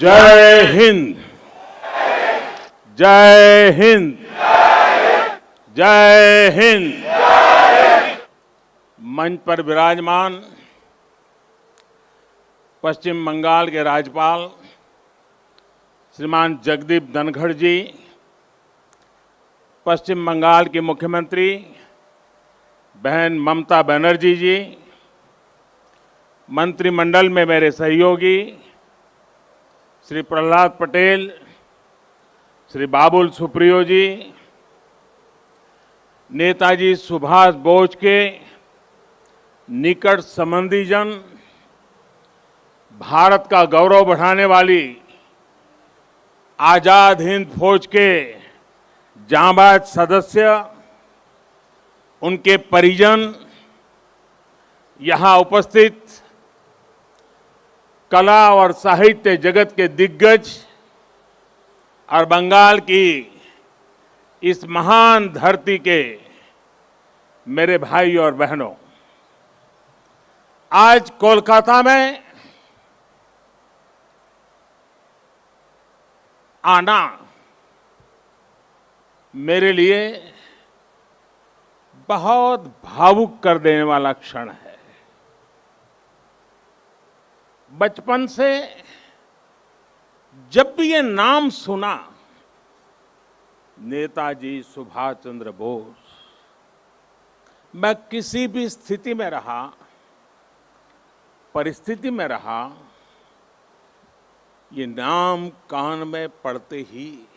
जय हिंद। जय हिंद। जय हिंद। मंच पर विराजमान पश्चिम बंगाल के राज्यपाल श्रीमान जगदीप धनखड़ जी, पश्चिम बंगाल की मुख्यमंत्री बहन ममता बनर्जी जी, मंत्रिमंडल में मेरे सहयोगी श्री प्रहलाद पटेल, श्री बाबुल सुप्रियो जी, नेताजी सुभाष बोस के निकट संबंधीजन, भारत का गौरव बढ़ाने वाली आजाद हिंद फौज के जांबाज सदस्य, उनके परिजन, यहां उपस्थित कला और साहित्य जगत के दिग्गज और बंगाल की इस महान धरती के मेरे भाई और बहनों, आज कोलकाता में आना मेरे लिए बहुत भावुक कर देने वाला क्षण है। बचपन से जब भी ये नाम सुना, नेताजी सुभाष चंद्र बोस, मैं किसी भी स्थिति में रहा, परिस्थिति में रहा, ये नाम कान में पड़ते ही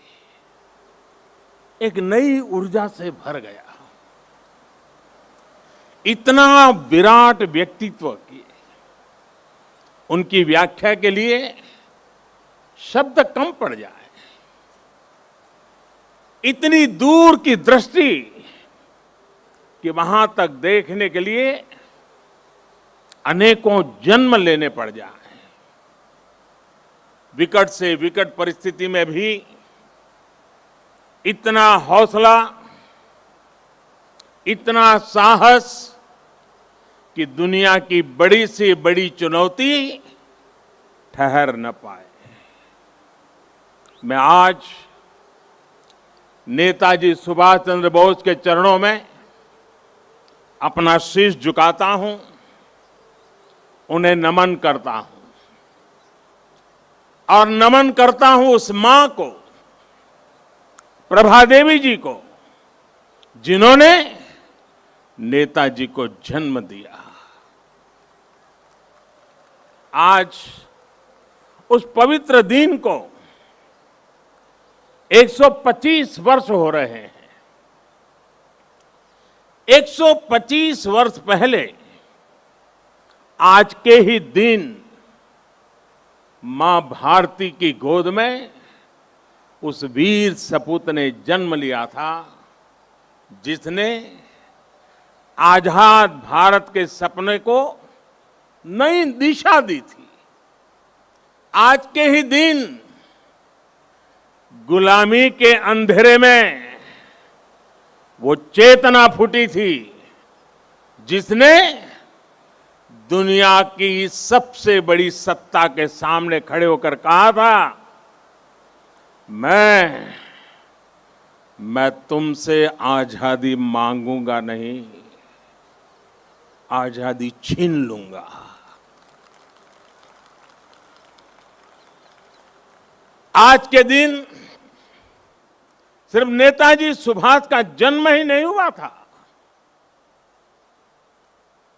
एक नई ऊर्जा से भर गया। इतना विराट व्यक्तित्व की उनकी व्याख्या के लिए शब्द कम पड़ जाए। इतनी दूर की दृष्टि कि वहां तक देखने के लिए अनेकों जन्म लेने पड़ जाए। विकट से विकट परिस्थिति में भी इतना हौसला, इतना साहस कि दुनिया की बड़ी से बड़ी चुनौती ठहर न पाए। मैं आज नेताजी सुभाष चंद्र बोस के चरणों में अपना शीश झुकाता हूं, उन्हें नमन करता हूं और नमन करता हूं उस मां को, प्रभा देवी जी को, जिन्होंने नेताजी को जन्म दिया। आज उस पवित्र दिन को 125 वर्ष हो रहे हैं। 125 वर्ष पहले आज के ही दिन मां भारती की गोद में उस वीर सपूत ने जन्म लिया था, जिसने आजाद भारत के सपने को नई दिशा दी थी। आज के ही दिन गुलामी के अंधेरे में वो चेतना फूटी थी, जिसने दुनिया की सबसे बड़ी सत्ता के सामने खड़े होकर कहा था, मैं तुमसे आजादी मांगूंगा नहीं, आजादी छीन लूंगा। आज के दिन सिर्फ नेताजी सुभाष का जन्म ही नहीं हुआ था,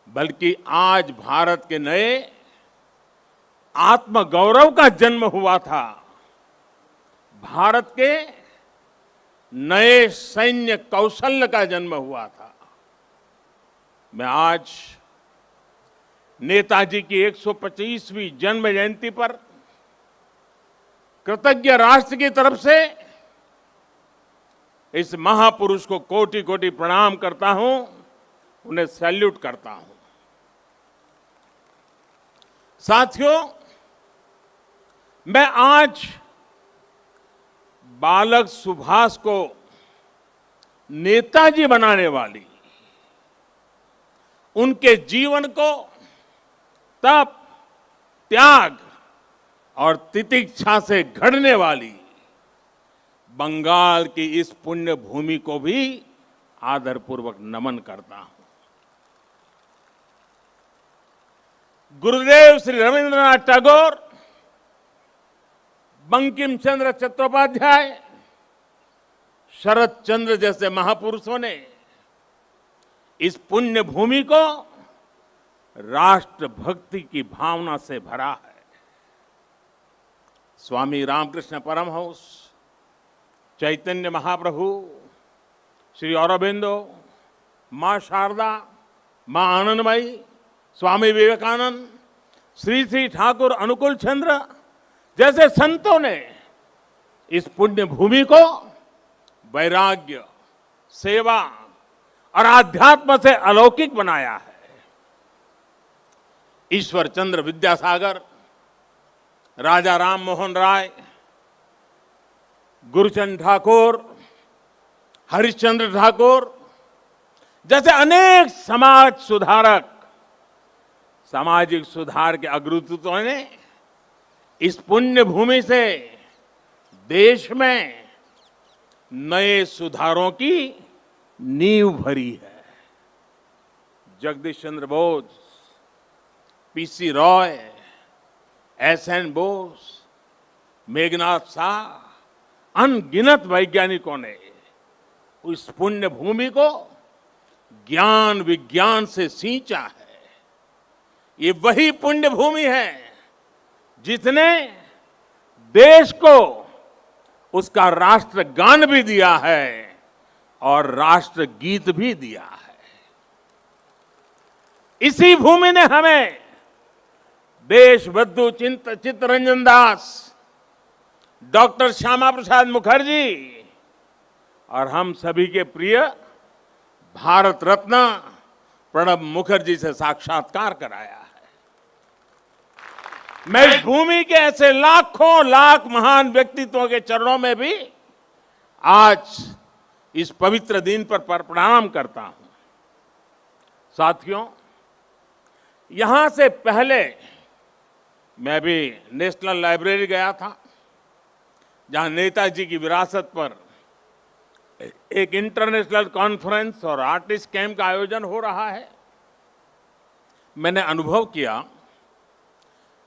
बल्कि आज भारत के नए आत्मगौरव का जन्म हुआ था। भारत के नए सैन्य कौशल्य का जन्म हुआ था। मैं आज नेताजी की 125वीं जन्म जयंती पर कृतज्ञ राष्ट्र की तरफ से इस महापुरुष को कोटि कोटि प्रणाम करता हूं, उन्हें सैल्यूट करता हूं। साथियों, मैं आज बालक सुभाष को नेताजी बनाने वाली उनके जीवन को तप, त्याग और तितिक्षा से घड़ने वाली बंगाल की इस पुण्य भूमि को भी आदरपूर्वक नमन करता हूं। गुरुदेव श्री रविंद्रनाथ टैगोर, बंकिम चंद्र चट्टोपाध्याय, शरद चंद्र जैसे महापुरुषों ने इस पुण्य भूमि को राष्ट्र भक्ति की भावना से भरा है। स्वामी रामकृष्ण परमहंस, चैतन्य महाप्रभु, श्री अरबिंदो, मां शारदा, मां आनंदमयी, स्वामी विवेकानंद, श्री श्री ठाकुर अनुकूल चंद्र जैसे संतों ने इस पुण्य भूमि को वैराग्य, सेवा और आध्यात्म से अलौकिक बनाया है। ईश्वर चंद्र विद्यासागर, राजा राम मोहन राय, गुरुचंद ठाकुर, हरिश्चंद्र ठाकुर जैसे अनेक समाज सुधारक, सामाजिक सुधार के अग्रदूतों ने इस पुण्य भूमि से देश में नए सुधारों की नींव भरी है। जगदीश चंद्र बोस, पीसी रॉय, एसएन बोस, मेघनाथ शाह, अनगिनत वैज्ञानिकों ने उस पुण्य भूमि को ज्ञान विज्ञान से सींचा है। ये वही पुण्य भूमि है जिसने देश को उसका राष्ट्रगान भी दिया है और राष्ट्र गीत भी दिया है। इसी भूमि ने हमें देशबंधु चित्तरंजन दास, डॉक्टर श्यामा प्रसाद मुखर्जी और हम सभी के प्रिय भारत रत्न प्रणब मुखर्जी से साक्षात्कार कराया है। मैं इस भूमि के ऐसे लाखों लाख महान व्यक्तित्वों के चरणों में भी आज इस पवित्र दिन पर प्रणाम करता हूं। साथियों, यहां से पहले मैं भी नेशनल लाइब्रेरी गया था, जहां नेताजी की विरासत पर एक इंटरनेशनल कॉन्फ्रेंस और आर्टिस्ट कैंप का आयोजन हो रहा है। मैंने अनुभव किया,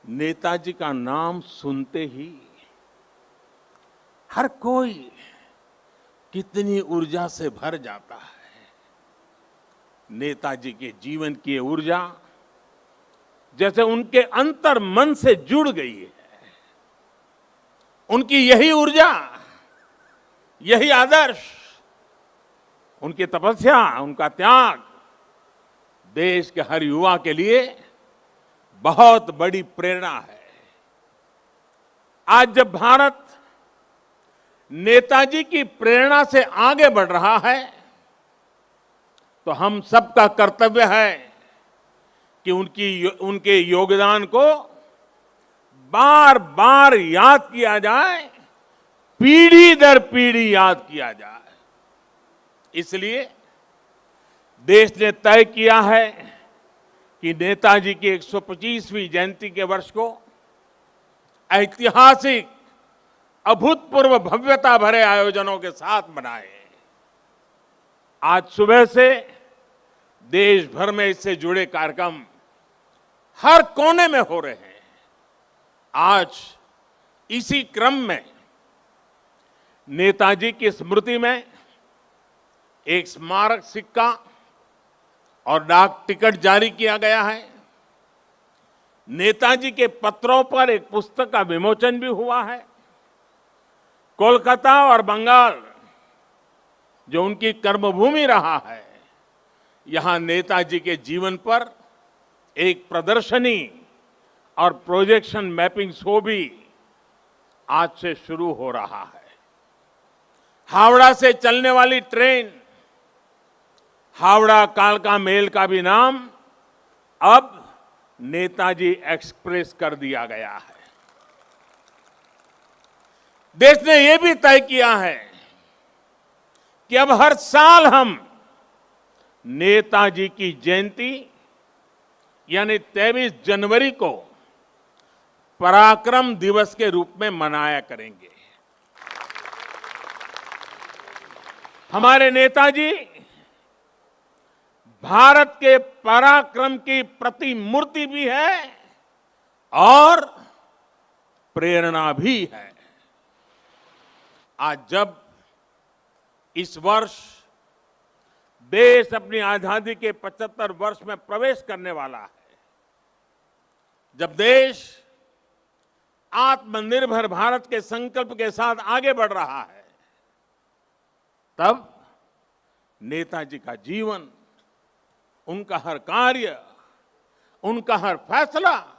नेताजी का नाम सुनते ही हर कोई कितनी ऊर्जा से भर जाता है। नेताजी के जीवन की ऊर्जा जैसे उनके अंतर मन से जुड़ गई है। उनकी यही ऊर्जा, यही आदर्श, उनकी तपस्या, उनका त्याग देश के हर युवा के लिए बहुत बड़ी प्रेरणा है। आज जब भारत नेताजी की प्रेरणा से आगे बढ़ रहा है, तो हम सबका कर्तव्य है कि उनके योगदान को बार बार याद किया जाए, पीढ़ी दर पीढ़ी याद किया जाए। इसलिए देश ने तय किया है कि नेताजी की 125वीं जयंती के वर्ष को ऐतिहासिक, अभूतपूर्व भव्यता भरे आयोजनों के साथ मनाए। आज सुबह से देश भर में इससे जुड़े कार्यक्रम हर कोने में हो रहे हैं। आज इसी क्रम में नेताजी की स्मृति में एक स्मारक सिक्का और डाक टिकट जारी किया गया है। नेताजी के पत्रों पर एक पुस्तक का विमोचन भी हुआ है। कोलकाता और बंगाल, जो उनकी कर्मभूमि रहा है, यहां नेताजी के जीवन पर एक प्रदर्शनी और प्रोजेक्शन मैपिंग शो भी आज से शुरू हो रहा है। हावड़ा से चलने वाली ट्रेन हावड़ा कालका मेल का भी नाम अब नेताजी एक्सप्रेस कर दिया गया है। देश ने यह भी तय किया है कि अब हर साल हम नेताजी की जयंती यानी 23 जनवरी को पराक्रम दिवस के रूप में मनाया करेंगे। हमारे नेताजी भारत के पराक्रम की प्रतिमूर्ति भी है और प्रेरणा भी है। आज जब इस वर्ष देश अपनी आजादी के 75 वर्ष में प्रवेश करने वाला है, जब देश आत्मनिर्भर भारत के संकल्प के साथ आगे बढ़ रहा है, तब नेताजी का जीवन, उनका हर कार्य, उनका हर फैसला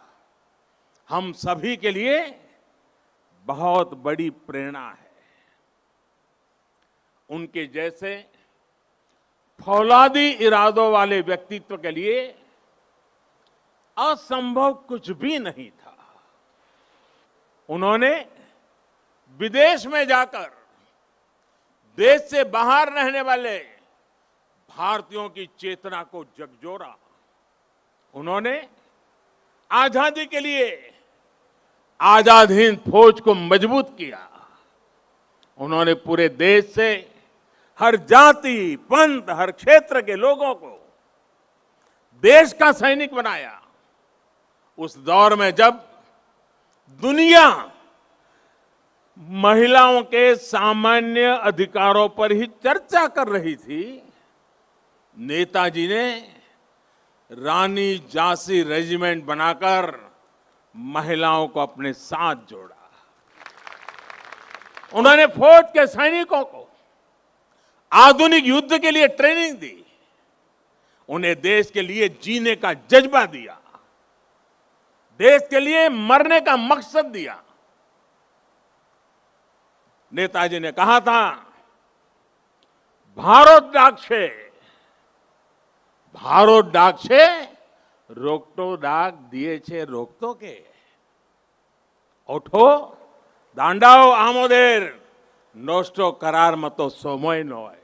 हम सभी के लिए बहुत बड़ी प्रेरणा है। उनके जैसे फौलादी इरादों वाले व्यक्तित्व के लिए असंभव कुछ भी नहीं था। उन्होंने विदेश में जाकर देश से बाहर रहने वाले भारतीयों की चेतना को झकझोरा। उन्होंने आजादी के लिए आजाद हिंद फौज को मजबूत किया। उन्होंने पूरे देश से हर जाति, पंथ, हर क्षेत्र के लोगों को देश का सैनिक बनाया। उस दौर में जब दुनिया महिलाओं के सामान्य अधिकारों पर ही चर्चा कर रही थी, नेताजी ने रानी झांसी रेजिमेंट बनाकर महिलाओं को अपने साथ जोड़ा। उन्होंने फौज के सैनिकों को आधुनिक युद्ध के लिए ट्रेनिंग दी। उन्हें देश के लिए जीने का जज्बा दिया, देश के लिए मरने का मकसद दिया। नेताजी ने कहा था, भारत डाक से रोकटो डाक दिए छे रोकतो के ओठो दांडाओ आमोदेर नोस्टो करार मतो सोमोय नोय।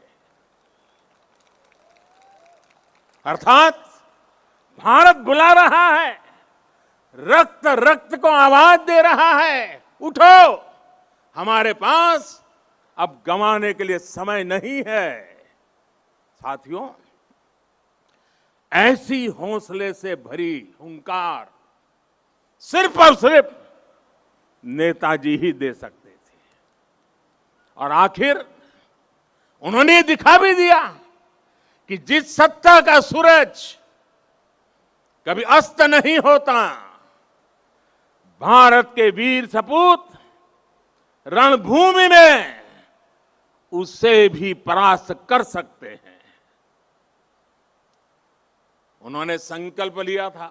अर्थात भारत बुला रहा है, रक्त रक्त को आवाज दे रहा है, उठो, हमारे पास अब गंवाने के लिए समय नहीं है। साथियों, ऐसी हौसले से भरी हुंकार सिर्फ और सिर्फ नेताजी ही दे सकते थे। और आखिर उन्होंने दिखा भी दिया कि जिस सत्ता का सूरज कभी अस्त नहीं होता, भारत के वीर सपूत रणभूमि में उससे भी परास्त कर सकते हैं। उन्होंने संकल्प लिया था,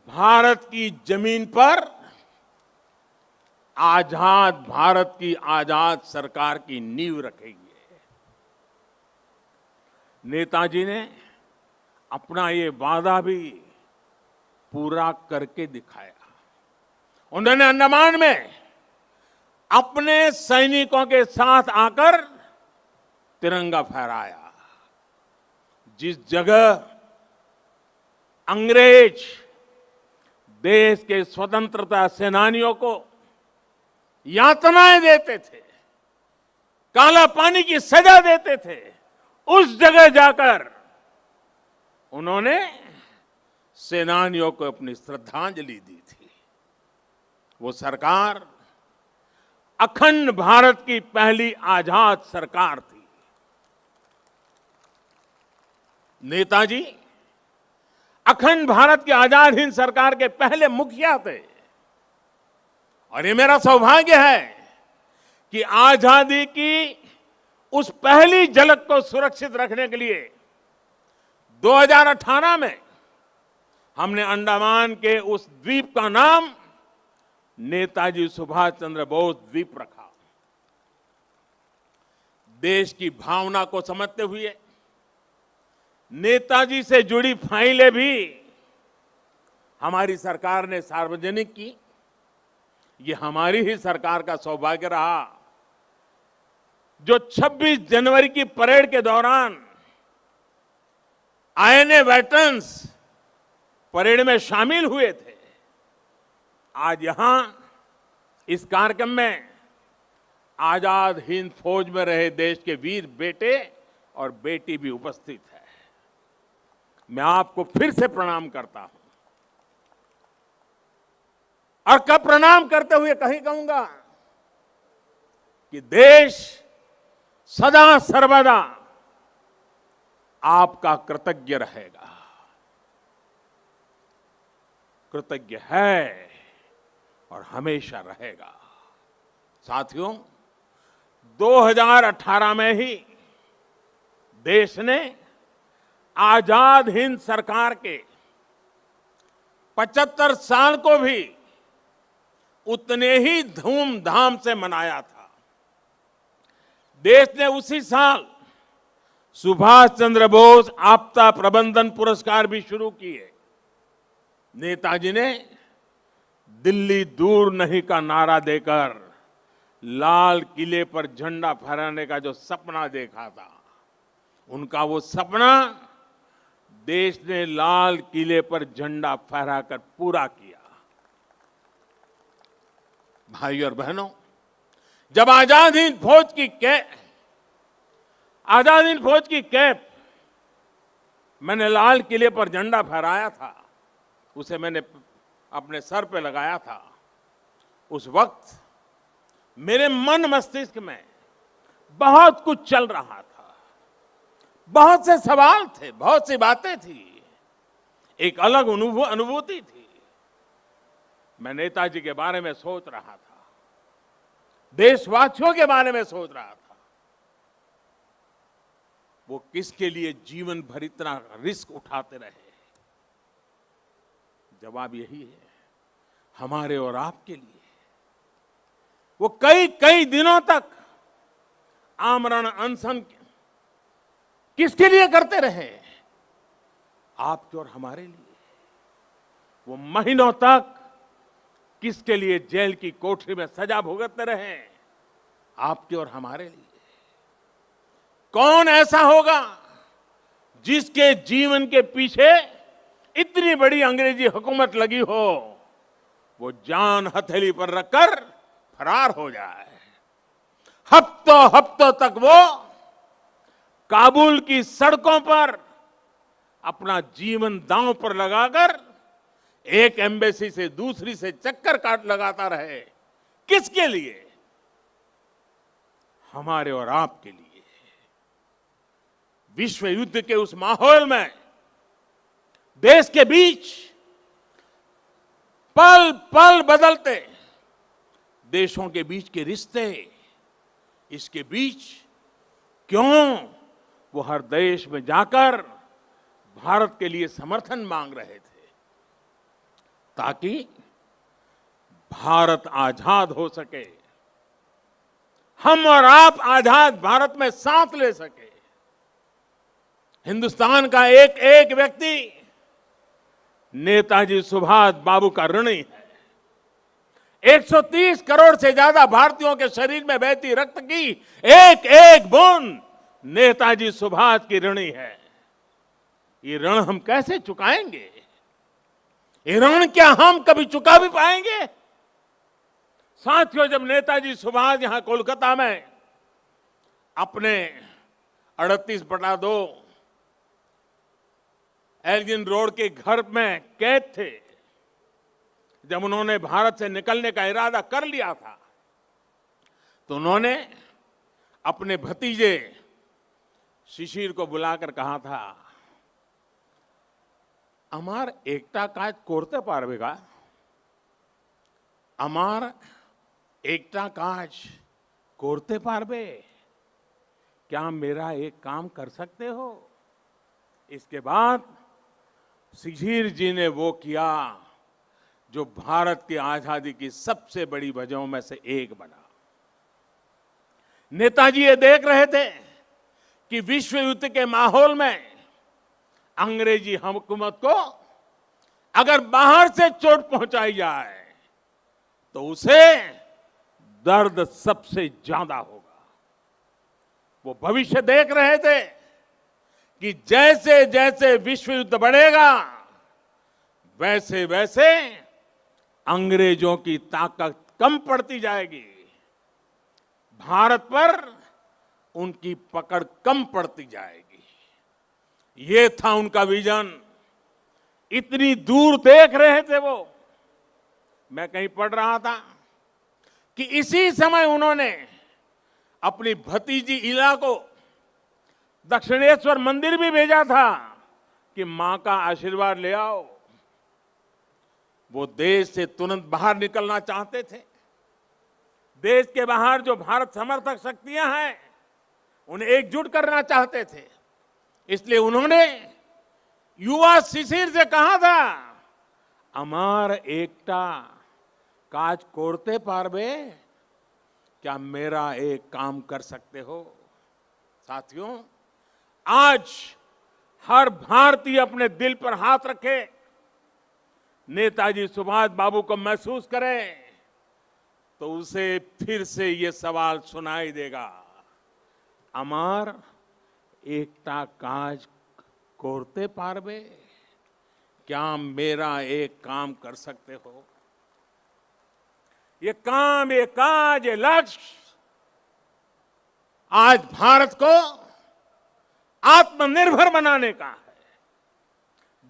भारत की जमीन पर आजाद भारत की आजाद सरकार की नींव रखेंगे। नेताजी ने अपना ये वादा भी पूरा करके दिखाया। उन्होंने अंडमान में अपने सैनिकों के साथ आकर तिरंगा फहराया। जिस जगह अंग्रेज देश के स्वतंत्रता सेनानियों को यातनाएं देते थे, काला पानी की सजा देते थे, उस जगह जाकर उन्होंने सेनानियों को अपनी श्रद्धांजलि दी थी। वो सरकार अखंड भारत की पहली आजाद सरकार थी। नेताजी अखंड भारत की आजाद हिंद सरकार के पहले मुखिया थे। और ये मेरा सौभाग्य है कि आजादी की उस पहली झलक को सुरक्षित रखने के लिए 2018 में हमने अंडमान के उस द्वीप का नाम नेताजी सुभाष चंद्र बोस द्वीप रखा। देश की भावना को समझते हुए नेताजी से जुड़ी फाइलें भी हमारी सरकार ने सार्वजनिक की। ये हमारी ही सरकार का सौभाग्य रहा जो 26 जनवरी की परेड के दौरान आईएनए वेटरन्स परेड में शामिल हुए थे। आज यहां इस कार्यक्रम में आजाद हिंद फौज में रहे देश के वीर बेटे और बेटी भी उपस्थित है। मैं आपको फिर से प्रणाम करता हूं और कब प्रणाम करते हुए कहीं कहूंगा कि देश सदा सर्वदा आपका कृतज्ञ रहेगा, कृतज्ञ है और हमेशा रहेगा। साथियों, 2018 में ही देश ने आजाद हिंद सरकार के 75 साल को भी उतने ही धूमधाम से मनाया था। देश ने उसी साल सुभाष चंद्र बोस आपदा प्रबंधन पुरस्कार भी शुरू किए। नेताजी ने दिल्ली दूर नहीं का नारा देकर लाल किले पर झंडा फहराने का जो सपना देखा था, उनका वो सपना देश ने लाल किले पर झंडा फहराकर पूरा किया। भाइयों और बहनों, जब आजाद हिंद फौज की कैप मैंने लाल किले पर झंडा फहराया था, उसे मैंने अपने सर पे लगाया था, उस वक्त मेरे मन मस्तिष्क में बहुत कुछ चल रहा था, बहुत से सवाल थे, बहुत सी बातें थी, एक अलग अनुभूति थी। मैं नेताजी के बारे में सोच रहा था, देशवासियों के बारे में सोच रहा था, वो किसके लिए जीवन भर इतना रिस्क उठाते रहे। जवाब यही है, हमारे और आपके लिए। वो कई कई दिनों तक आमरण अनशन किसके लिए करते रहे? आपके और हमारे लिए। वो महीनों तक किसके लिए जेल की कोठरी में सजा भुगतते रहे? आपके और हमारे लिए। कौन ऐसा होगा जिसके जीवन के पीछे इतनी बड़ी अंग्रेजी हुकूमत लगी हो, वो जान हथेली पर रखकर फरार हो जाए। हफ्तों हफ्तों तक वो काबुल की सड़कों पर अपना जीवन दांव पर लगाकर एक एम्बेसी से दूसरी से चक्कर काट लगाता रहे। किसके लिए? हमारे और आपके लिए। विश्व युद्ध के उस माहौल में देश के बीच पल पल बदलते देशों के बीच के रिश्ते, इसके बीच क्यों वो हर देश में जाकर भारत के लिए समर्थन मांग रहे थे, ताकि भारत आजाद हो सके, हम और आप आजाद भारत में सांस ले सके। हिंदुस्तान का एक एक व्यक्ति नेताजी सुभाष बाबू का ऋणी है। 130 करोड़ से ज्यादा भारतीयों के शरीर में बहती रक्त की एक एक बूंद नेताजी सुभाष की ऋणी है। ये ऋण हम कैसे चुकाएंगे? ये ऋण क्या हम कभी चुका भी पाएंगे? साथियों, जब नेताजी सुभाष यहां कोलकाता में अपने 38/2 एल्गिन रोड के घर में कैद थे, जब उन्होंने भारत से निकलने का इरादा कर लिया था, तो उन्होंने अपने भतीजे शिशिर को बुलाकर कहा था, अमार एकता काज कोरते पारवेगा, अमार एकता काज कोरते पारवे, क्या मेरा एक काम कर सकते हो? इसके बाद शिशिर जी ने वो किया जो भारत की आजादी की सबसे बड़ी वजहों में से एक बना। नेताजी ये देख रहे थे कि विश्व युद्ध के माहौल में अंग्रेजी हुकूमत को अगर बाहर से चोट पहुंचाई जाए तो उसे दर्द सबसे ज्यादा होगा। वो भविष्य देख रहे थे कि जैसे जैसे विश्व युद्ध बढ़ेगा, वैसे वैसे अंग्रेजों की ताकत कम पड़ती जाएगी, भारत पर उनकी पकड़ कम पड़ती जाएगी। ये था उनका विजन। इतनी दूर देख रहे थे वो। मैं कहीं पढ़ रहा था कि इसी समय उन्होंने अपनी भतीजी इला को दक्षिणेश्वर मंदिर भी भेजा था कि मां का आशीर्वाद ले आओ। वो देश से तुरंत बाहर निकलना चाहते थे। देश के बाहर जो भारत समर्थक शक्तियां हैं उन्हें एकजुट करना चाहते थे। इसलिए उन्होंने युवा शिशिर से कहा था, अमार एकता काज कोरते पारबे, क्या मेरा एक काम कर सकते हो। साथियों, आज हर भारतीय अपने दिल पर हाथ रखे, नेताजी सुभाष बाबू को महसूस करे तो उसे फिर से ये सवाल सुनाई देगा, अमार एकता काज कोरते पारबे, क्या मेरा एक काम कर सकते हो। ये काम, ये काज, ये लक्ष्य आज भारत को आत्मनिर्भर बनाने का है।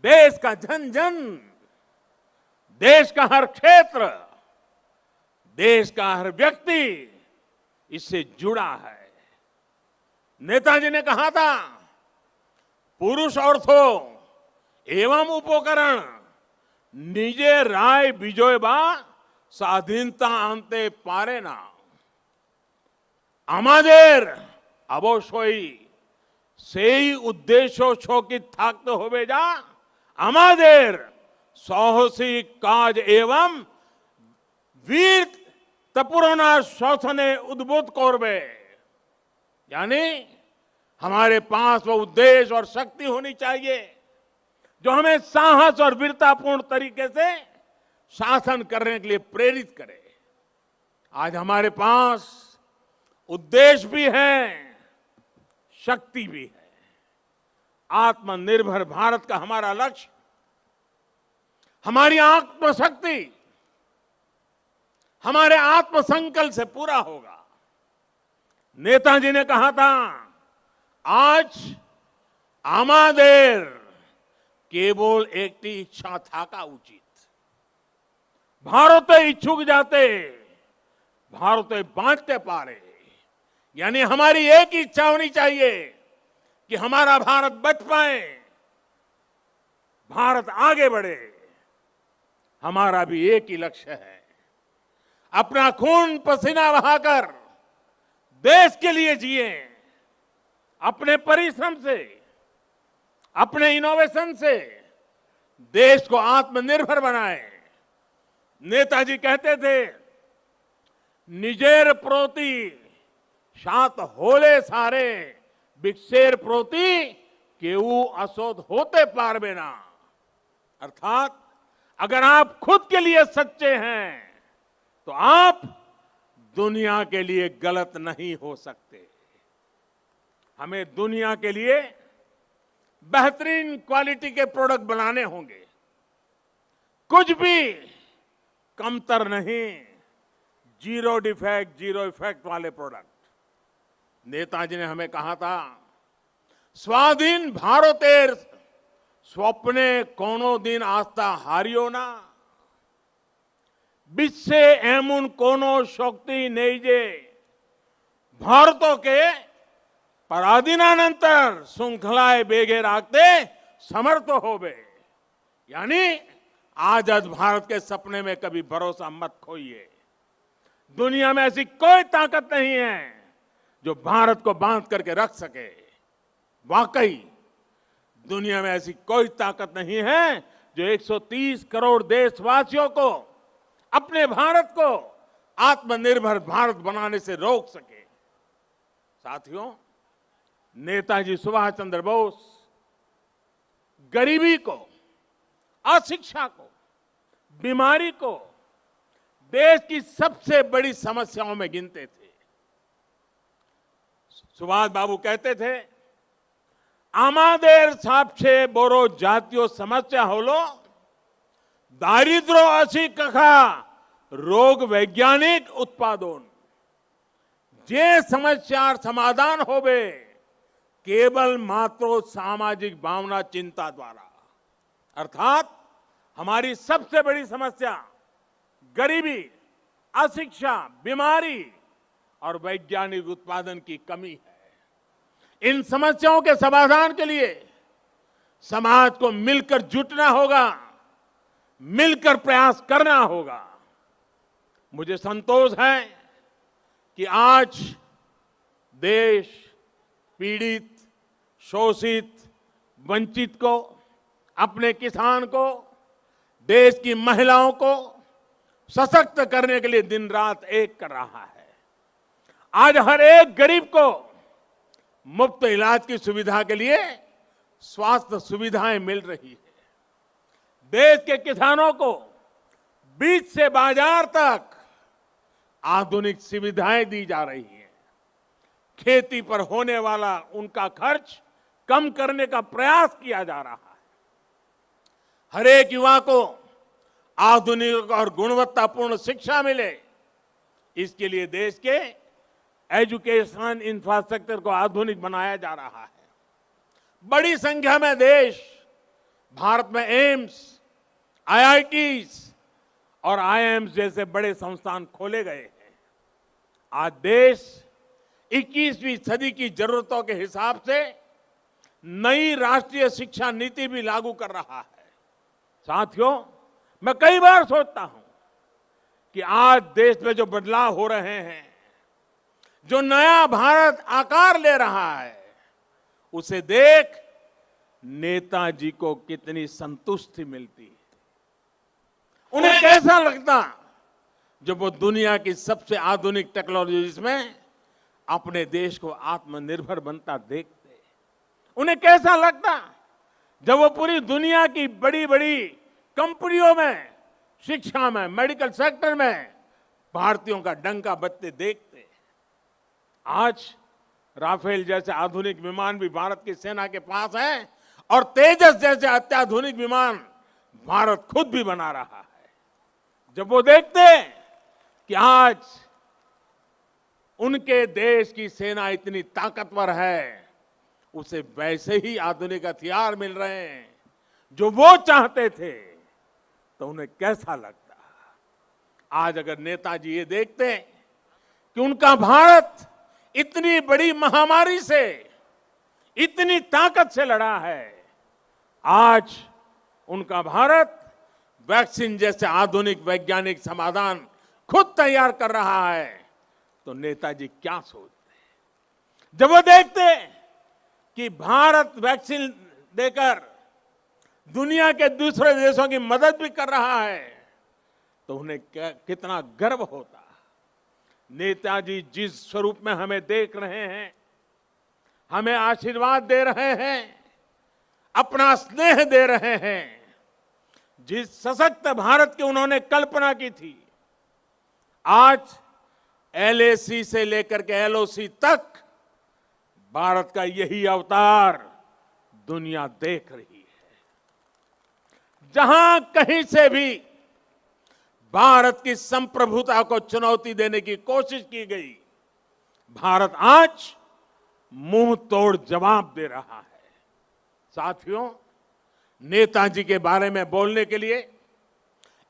देश का जन जन, देश का हर क्षेत्र, देश का हर व्यक्ति इससे जुड़ा है। नेताजी ने कहा था, पुरुष अर्थो एवं उपकरण निजे राय विजय बा স্বাধীনতা আনতে পারে না। আমাদের অবশ্যই সেই উদ্দেশ্য সকিত থাকতে হবে যা আমাদের সাহসিক কাজ এবং वीर तपुरना शोषणे उद्बुद्ध करबे। यानी हमारे पास वो उद्देश्य और शक्ति होनी चाहिए जो हमें साहस और वीरतापूर्ण तरीके से शासन करने के लिए प्रेरित करे। आज हमारे पास उद्देश्य भी है, शक्ति भी है। आत्मनिर्भर भारत का हमारा लक्ष्य, हमारी आत्मशक्ति हमारे आत्मसंकल्प से पूरा होगा। नेताजी ने कहा था, आज आमादेर केवल एक इच्छा था का उचित। भारत इच्छुक जाते भारत बांटते पारे। यानी हमारी एक इच्छा होनी चाहिए कि हमारा भारत बच पाए, भारत आगे बढ़े। हमारा भी एक ही लक्ष्य है, अपना खून पसीना बहाकर देश के लिए जिए, अपने परिश्रम से, अपने इनोवेशन से देश को आत्मनिर्भर बनाए। नेताजी कहते थे, निजेर प्रोति सात होले सारे, बिक्सेर प्रोति केऊ असोत होते पारबे ना। अर्थात अगर आप खुद के लिए सच्चे हैं तो आप दुनिया के लिए गलत नहीं हो सकते। हमें दुनिया के लिए बेहतरीन क्वालिटी के प्रोडक्ट बनाने होंगे, कुछ भी कमतर नहीं, जीरो डिफेक्ट जीरो इफेक्ट वाले प्रोडक्ट। नेताजी ने हमें कहा था, स्वाधीन भारतेर स्वप्ने कोनो दिन आस्था हारियो ना, বিশ্বে এমন কোন শক্তি নেই যে ভারতों के पराधीनानंतर श्रृंखलाएं बेगे रखते समर्थ होवे। यानी आजाद भारत के सपने में कभी भरोसा मत खोइए। दुनिया में ऐसी कोई ताकत नहीं है जो भारत को बांध करके रख सके। वाकई दुनिया में ऐसी कोई ताकत नहीं है जो 130 करोड़ देशवासियों को, अपने भारत को आत्मनिर्भर भारत बनाने से रोक सके। साथियों, नेताजी सुभाष चंद्र बोस गरीबी को, अशिक्षा को, बीमारी को देश की सबसे बड़ी समस्याओं में गिनते थे। सुभाष बाबू कहते थे, आमादेर सबसे बड़ो जातीय समस्या होलो दारिद्र्य असी कखा रोग वैज्ञानिक उत्पादन जे समस्यार समाधान होवे केवल मात्र सामाजिक भावना चिंता द्वारा। अर्थात हमारी सबसे बड़ी समस्या गरीबी, अशिक्षा, बीमारी और वैज्ञानिक उत्पादन की कमी है। इन समस्याओं के समाधान के लिए समाज को मिलकर जुटना होगा, मिलकर प्रयास करना होगा। मुझे संतोष है कि आज देश पीड़ित, शोषित, वंचित को, अपने किसान को, देश की महिलाओं को सशक्त करने के लिए दिन रात एक कर रहा है। आज हर एक गरीब को मुफ्त इलाज की सुविधा के लिए स्वास्थ्य सुविधाएं मिल रही है। देश के किसानों को बीज से बाजार तक आधुनिक सुविधाएं दी जा रही हैं। खेती पर होने वाला उनका खर्च कम करने का प्रयास किया जा रहा है। हर एक युवा को आधुनिक और गुणवत्तापूर्ण शिक्षा मिले, इसके लिए देश के एजुकेशन इंफ्रास्ट्रक्चर को आधुनिक बनाया जा रहा है। बड़ी संख्या में देश भारत में एम्स, आईआईटीज और आईआईएम्स जैसे बड़े संस्थान खोले गए हैं। आज देश 21वीं सदी की जरूरतों के हिसाब से नई राष्ट्रीय शिक्षा नीति भी लागू कर रहा है। साथियों, मैं कई बार सोचता हूं कि आज देश में जो बदलाव हो रहे हैं, जो नया भारत आकार ले रहा है, उसे देख नेताजी को कितनी संतुष्टि मिलती है। उन्हें कैसा लगता जब वो दुनिया की सबसे आधुनिक टेक्नोलॉजीज में अपने देश को आत्मनिर्भर बनता देखते। उन्हें कैसा लगता जब वो पूरी दुनिया की बड़ी बड़ी कंपनियों में, शिक्षा में, मेडिकल सेक्टर में भारतीयों का डंका बजते देखते। आज राफेल जैसे आधुनिक विमान भी भारत की सेना के पास हैं और तेजस जैसे अत्याधुनिक विमान भारत खुद भी बना रहा है। जब वो देखते कि आज उनके देश की सेना इतनी ताकतवर है, उसे वैसे ही आधुनिक हथियार मिल रहे हैं जो वो चाहते थे, तो उन्हें कैसा लगता। आज अगर नेताजी ये देखते कि उनका भारत इतनी बड़ी महामारी से, इतनी ताकत से लड़ा है, आज उनका भारत वैक्सीन जैसे आधुनिक वैज्ञानिक समाधान खुद तैयार कर रहा है, तो नेताजी क्या सोचते। जब वो देखते कि भारत वैक्सीन देकर दुनिया के दूसरे देशों की मदद भी कर रहा है, तो उन्हें कितना गर्व होता। नेताजी जिस स्वरूप में हमें देख रहे हैं, हमें आशीर्वाद दे रहे हैं, अपना स्नेह दे रहे हैं, जिस सशक्त भारत की उन्होंने कल्पना की थी, आज एलएसी से लेकर के एलओसी तक भारत का यही अवतार दुनिया देख रही है। जहां कहीं से भी भारत की संप्रभुता को चुनौती देने की कोशिश की गई, भारत आज मुंह तोड़ जवाब दे रहा है। साथियों, नेताजी के बारे में बोलने के लिए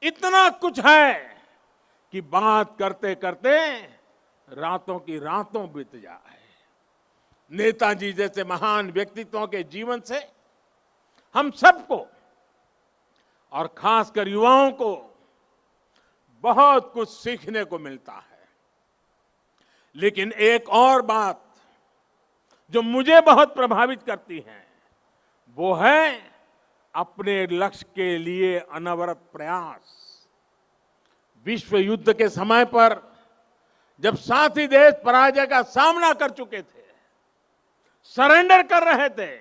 इतना कुछ है कि बात करते करते रातों की रातों बीत जाए। नेताजी जैसे महान व्यक्तित्वों के जीवन से हम सबको और खासकर युवाओं को बहुत कुछ सीखने को मिलता है। लेकिन एक और बात जो मुझे बहुत प्रभावित करती है, वो है अपने लक्ष्य के लिए अनवरत प्रयास। विश्व युद्ध के समय पर जब साथी देश पराजय का सामना कर चुके थे, सरेंडर कर रहे थे,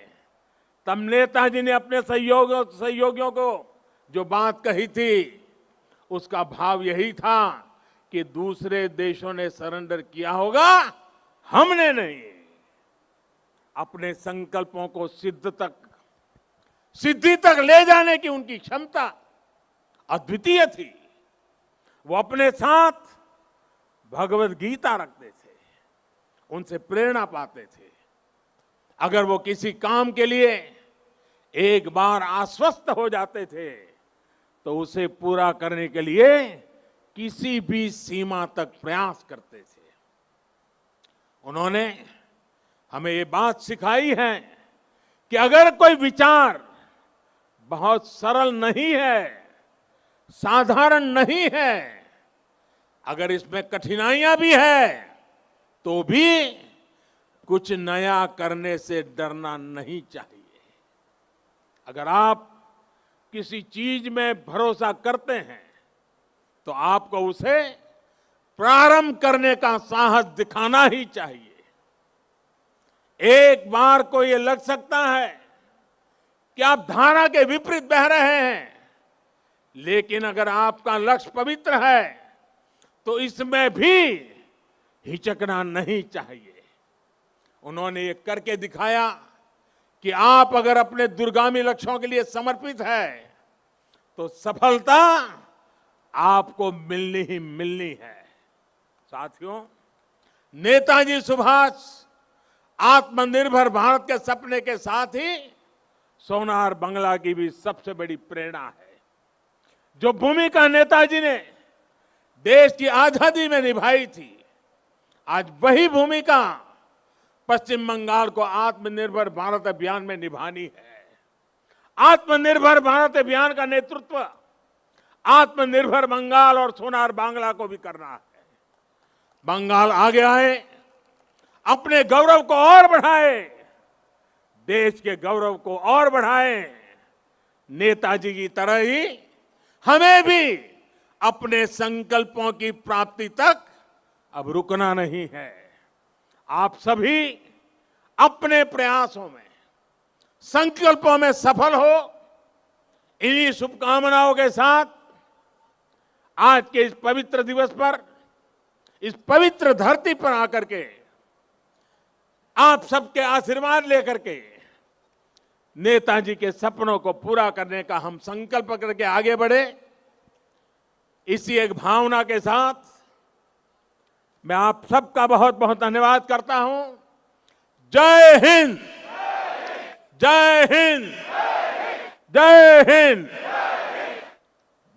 तब नेताजी ने अपने सहयोगियों को जो बात कही थी, उसका भाव यही था कि दूसरे देशों ने सरेंडर किया होगा, हमने नहीं। अपने संकल्पों को सिद्धि तक ले जाने की उनकी क्षमता अद्वितीय थी। वो अपने साथ भगवत गीता रखते थे, उनसे प्रेरणा पाते थे। अगर वो किसी काम के लिए एक बार आश्वस्त हो जाते थे तो उसे पूरा करने के लिए किसी भी सीमा तक प्रयास करते थे। उन्होंने हमें ये बात सिखाई है कि अगर कोई विचार बहुत सरल नहीं है, साधारण नहीं है, अगर इसमें कठिनाइयां भी है, तो भी कुछ नया करने से डरना नहीं चाहिए। अगर आप किसी चीज में भरोसा करते हैं तो आपको उसे प्रारंभ करने का साहस दिखाना ही चाहिए। एक बार को ये लग सकता है कि आप धारा के विपरीत बह रहे हैं, लेकिन अगर आपका लक्ष्य पवित्र है तो इसमें भी हिचकना नहीं चाहिए। उन्होंने ये करके दिखाया कि आप अगर अपने दूरगामी लक्ष्यों के लिए समर्पित है तो सफलता आपको मिलनी ही मिलनी है। साथियों, नेताजी सुभाष आत्मनिर्भर भारत के सपने के साथ ही सोनार बांग्ला की भी सबसे बड़ी प्रेरणा है। जो भूमिका नेताजी ने देश की आजादी में निभाई थी, आज वही भूमिका पश्चिम बंगाल को आत्मनिर्भर भारत अभियान में निभानी है। आत्मनिर्भर भारत अभियान का नेतृत्व आत्मनिर्भर बंगाल और सोनार बांग्ला को भी करना है। बंगाल आगे आए, अपने गौरव को और बढ़ाए, देश के गौरव को और बढ़ाए। नेताजी की तरह ही हमें भी अपने संकल्पों की प्राप्ति तक अब रुकना नहीं है। आप सभी अपने प्रयासों में, संकल्पों में सफल हो, इन्हीं शुभकामनाओं के साथ आज के इस पवित्र दिवस पर, इस पवित्र धरती पर आकर के आप सबके आशीर्वाद लेकर के नेताजी के सपनों को पूरा करने का हम संकल्प करके आगे बढ़े। इसी एक भावना के साथ मैं आप सबका बहुत बहुत धन्यवाद करता हूं। जय हिंद, जय हिंद, जय हिंद।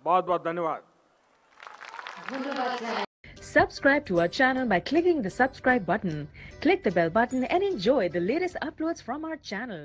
बहुत बहुत धन्यवाद। Subscribe to our channel by clicking the subscribe button. Click the bell button and enjoy the latest uploads from our channel.